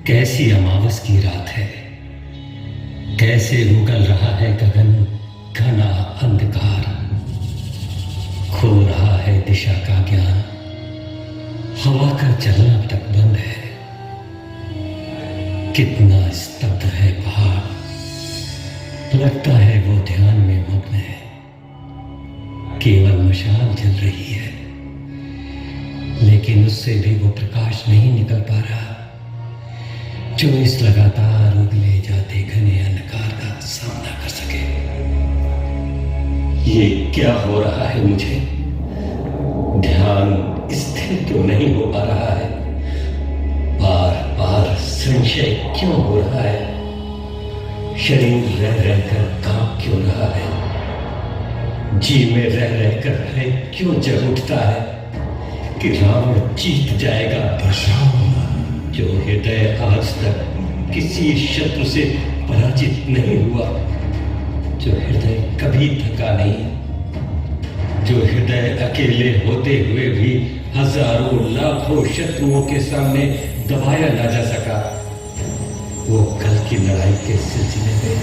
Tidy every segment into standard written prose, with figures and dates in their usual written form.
कैसी अमावस की रात है, कैसे उगल रहा है गगन घना अंधकार, खो रहा है दिशा का ज्ञान, हवा का चलना तक बंद है। कितना स्तब्ध है पहाड़, लगता है वो ध्यान में मग्न है। केवल मशाल जल रही है, लेकिन उससे भी वो प्रकाश नहीं निकल पा रहा जो इस लगातार उगले जाते घने अंधकार का सामना कर सके। ये क्या हो रहा है मुझे? ध्यान स्थिर क्यों नहीं हो पा रहा है? बार बार संशय क्यों हो रहा है? शरीर रह रहकर कांप क्यों रहा है? जी में रह रहकर भय क्यों जग उठता है कि रावण जीत जाएगा? जो हृदय आज तक किसी शत्रु से पराजित नहीं हुआ, जो हृदय कभी थका नहीं, जो हृदय अकेले होते हुए भी हजारों लाखों शत्रुओं के सामने दबाया ना जा सका, वो कल की लड़ाई के सिलसिले में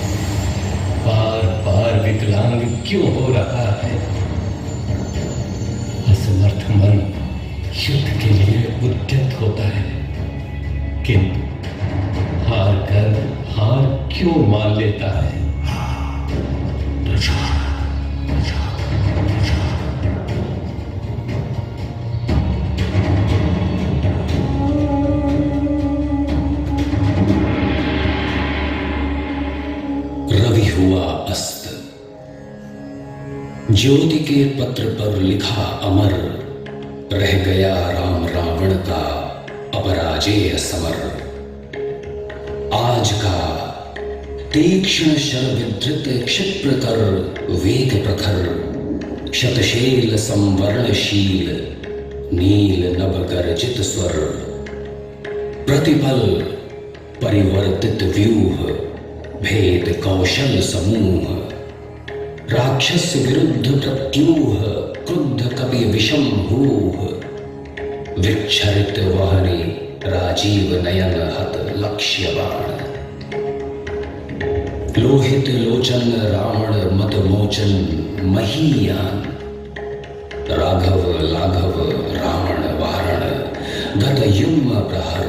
बार बार विकलांग क्यों हो रहा है? असमर्थ मन युद्ध के लिए उद्यत होता है, किंतु हार कर हार क्यों मान लेता है? रवि हुआ अस्त, ज्योति के पत्र पर लिखा अमर, रह गया राम रावण का अपराजेय समर। आज का तीक्ष्ण शरविधृत क्षिप्र कर वेग प्रखर, शतशैल संवरणशील नील नभ गर्जित स्वर, प्रतिपल परिवर्तित व्यूह भेद कौशल समूह, राक्षस विरुद्ध प्रत्यूह क्रुद्ध कपि विषम भूह, विक्षरित वहने राजीव नयन हत लक्ष्य बाण, लोहित लोचन रावण मत मोचन महीयान, राघव लाघव रावण वारण गत युग्म प्रहर,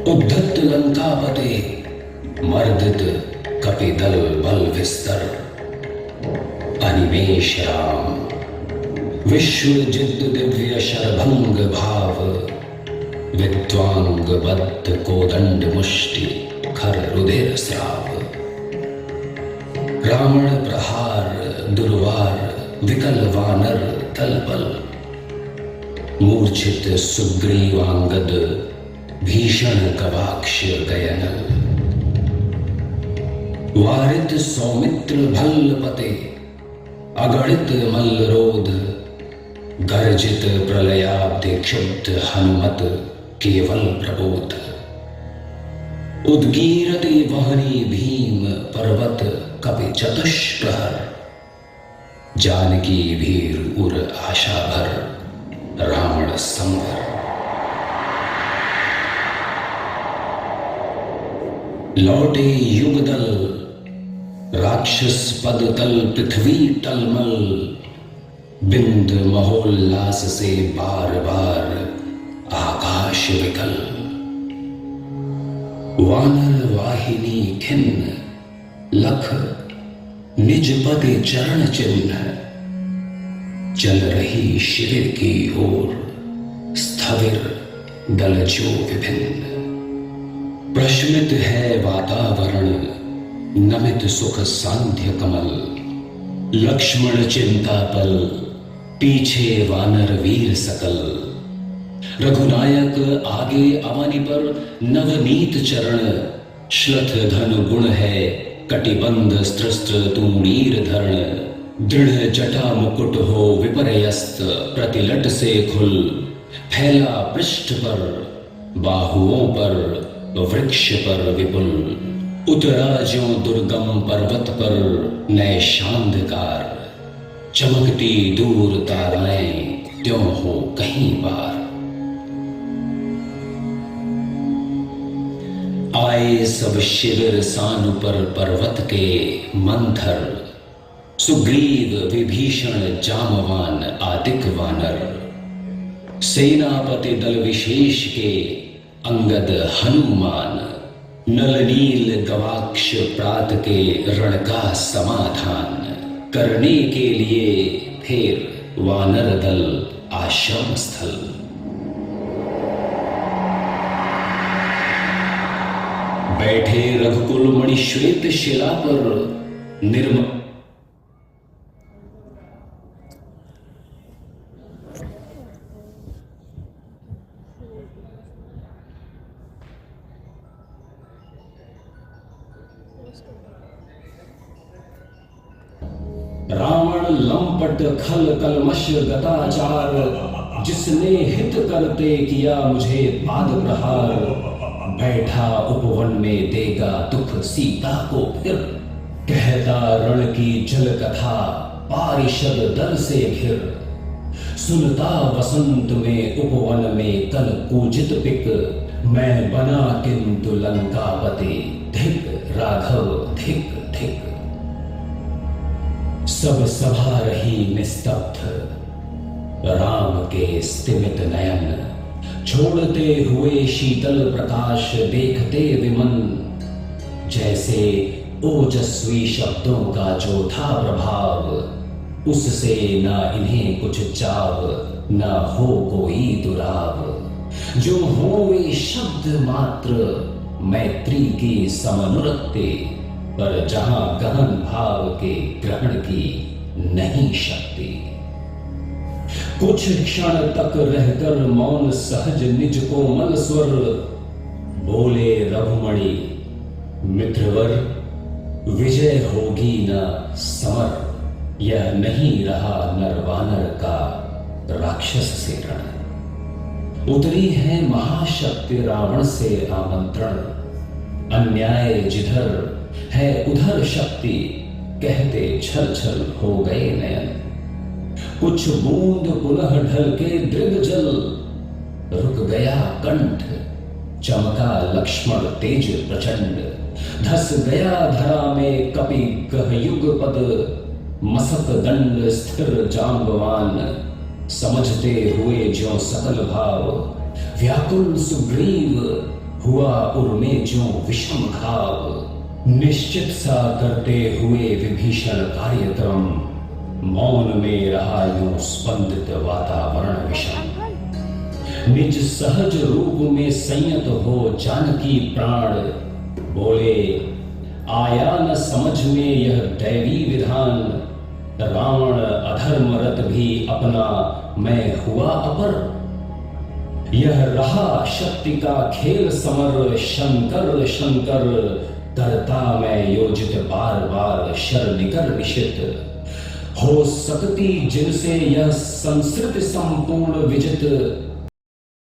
उद्धत लंकापते मर्दित कपिदल बल विस्तर, अनिमेष राम विश्व जिद दिव्य शरभंग भाव, विद्वांग बद्ध कोदंड मुष्टि खर रुधिर स्राव, रावण प्रहार दुर्वार विकल वानर तलबल, मूर्छित सुग्रीवांगद भीषण गवाक्ष गयनल, वारित सौमित्र भल्लपते अगणित मल्लरोध, गर्जित प्रलयाब्धि क्षुब्ध हनुमत केवल प्रबोध, उद्गीरति वहनी भीम पर्वत कपि चतुष्प्रहर, जानकी भीर उर आशा भर रावण संवर, लौटे युगदल राक्षस पद तल पृथ्वी टलमल, बिंद महोल्लास से बार बार आकाश विकल, वानर वाहिनी खिन्न लख निज पद चरण चिन्ह, चल रही शिविर की ओर स्थविर दलजो विभिन्न। प्रशमित है वातावरण, नमित सुख सांध्य कमल। लक्ष्मण चिंता पल, पीछे वानर वीर सकल। रघुनायक आगे अवनि पर नवनीत चरण। श्लथ धन गुण है कटिबंध स्त्रस्त्र तूणीर धरण। दृढ़ जटा मुकुट हो विपर्यस्त प्रतिलट से खुल। फैला पृष्ठ पर बाहुओं पर वृक्ष पर विपुल। उतरा ज्यों दुर्गम पर्वत पर नए शांधकार। चमकती दूर ताराएं त्यों हो कहीं पार। आए सब शिविर सान पर पर्वत के मंथर। सुग्रीव विभीषण जामवान आदिक वानर। सेनापति दल विशेष के अंगद हनुमान। नल नील गवाक्ष प्रात के रण का समाधान करने के लिए फिर वानर दल आश्रम स्थल। बैठे रघुकुल मणि श्वेत शिला पर निर्मल। रावण लंपट खल कलमश गताचार। जिसने हित करते किया मुझे पाद प्रहार। बैठा उपवन में देगा दुख सीता को फिर। कहता रण की जल कथा पारिषद दल से घिर। सुनता वसंत में उपवन में कल कूजित पिक। मैं बना किंतु लंकापति धिक राघव धिक धिक। सब सभा रही निस्तब्ध, राम के स्तिमित नयन। छोड़ते हुए शीतल प्रकाश देखते विमन। जैसे ओजस्वी शब्दों का जो था प्रभाव। उससे ना इन्हें कुछ चाव, ना हो कोई दुराव। जो हो वे शब्द मात्र मैत्री की समनुरक्ति। पर जहां गहन भाव के ग्रहण की नहीं शक्ति। कुछ क्षण तक रहकर मौन सहज निज को मन स्वर। बोले रघुमणि मित्रवर, विजय होगी न समर। यह नहीं रहा नरवानर का राक्षस से रण। उतरी है महाशक्ति रावण से आमंत्रण। अन्याय जिधर है उधर शक्ति, कहते छल छल हो गए नयन। कुछ बूंद पुनः ढल के दृग जल। रुक गया कंठ, चमका लक्ष्मण तेज प्रचंड। धस गया धरा में कपि गहयुग पद। मसक दंड स्थिर जांबवान। समझते हुए ज्यों सकल भाव। व्याकुल सुग्रीव हुआ उर्मे ज्यों विषम घाव। निश्चित सा करते हुए विभीषण कार्यक्रम। मौन में रहा यूं स्पंदित वातावरण विषम। निज सहज रूप में संयत हो जानकी प्राण। बोले आया न समझ में यह दैवी विधान। रावण अधर्मरत भी अपना मैं हुआ अपर। यह रहा शक्ति का खेल समर। शंकर शंकर करता मैं योजित बार बार शर निकर निशित। हो सकती जिनसे यह संस्कृत संपूर्ण विजित।